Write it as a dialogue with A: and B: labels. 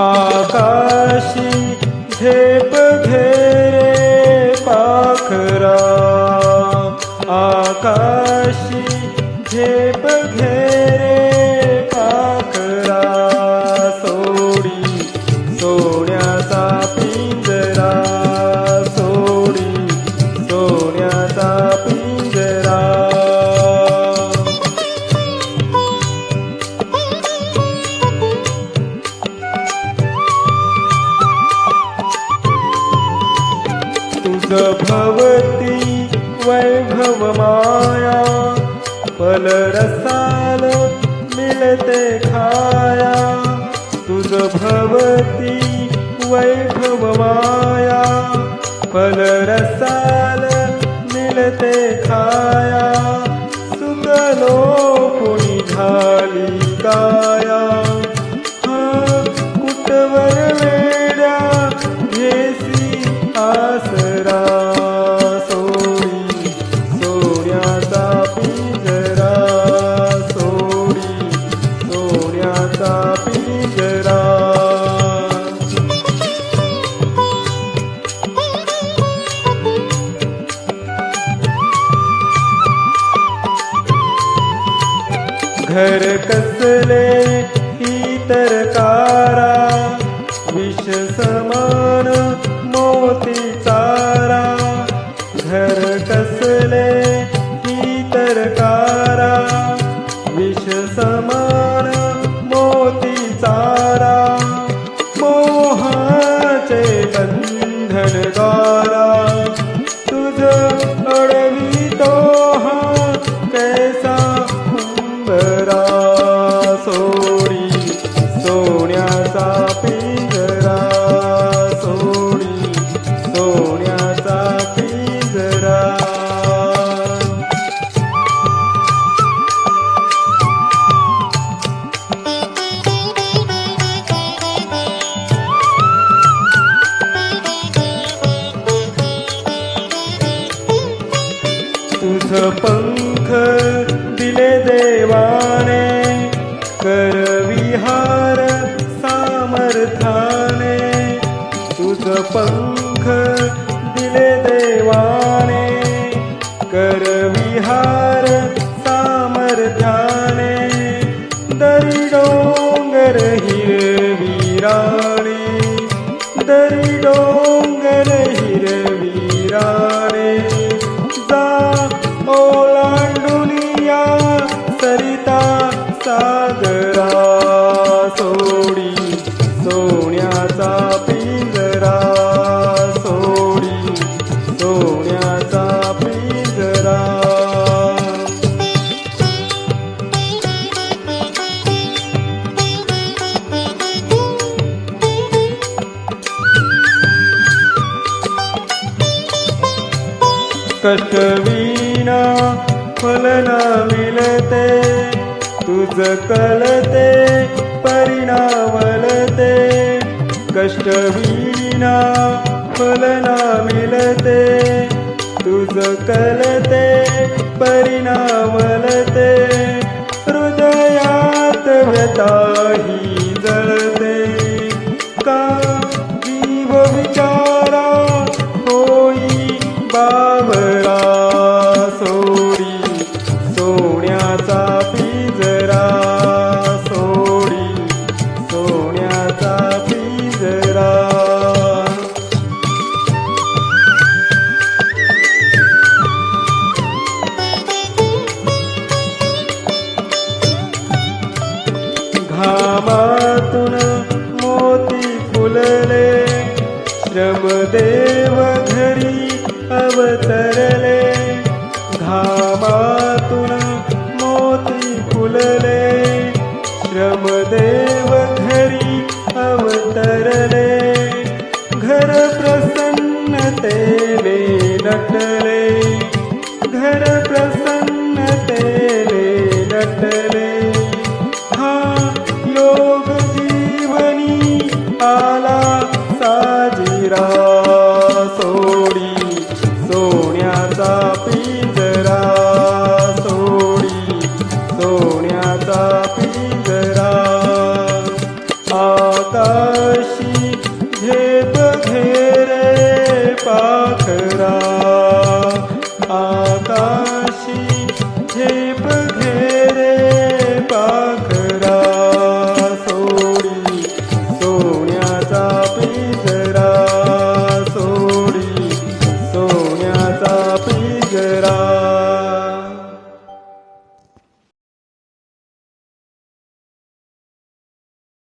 A: आकाशी झेप घेरे पाखरा, आकाशी झेप घेरे पाखरा, सोडी सोन्याचा पिंजरा, सोडी सोन्याचा पिंजरा. तुझ भवती वैभव माया, फलरसाल मिळते खाया. तुझ भवती वैभव माया, फलरसाल मिळते खाया. सुतलो कुणी झाली काया, कुटवर वेड्या घेसी आसरा. सोडी सोन्याचा पिंजरा, सोडी सोन्याचा पिंजरा. घर कसले ही तरकारा, विष समान मोती चारा. घर कसले ही तरकारा, विष समान मोती चारा. मोहाचे बंधन गारा, तुझ अडवितो हा कैसा उंबरा. सोडी सोन्याचा पिंजरा, सोडी सोन्याचा पिंजरा. तुझ पंख दिले देवाने, कर विहार सामर्थाने. तुझ पंख दिले देवाने, कर विहार सामर्थ्याने. दरी डोंगर हिरवी राणी, दरी डोंगर हिरवी राणी. जा ओलांडुनिया सरिता सागरा, सोडी सोन्याचा पिंजरा, सोडी सोन्याचा पिंजरा. कष्ट विना फल न मिळते, तुझ कळते परिणावलते. कष्ट विना फल न मिळते, तुझ कळते परिणावलते. हृदयात व्यथा ही जळते, का जीव विचारा होई बावरा. सोडी सोन्याचा पिंजरा, सोडी सोन्याचा पिंजरा. घामातून मोती फुलले, श्रमदेव घरी अवतरले. घामातून मोती फुलले, श्रमदेव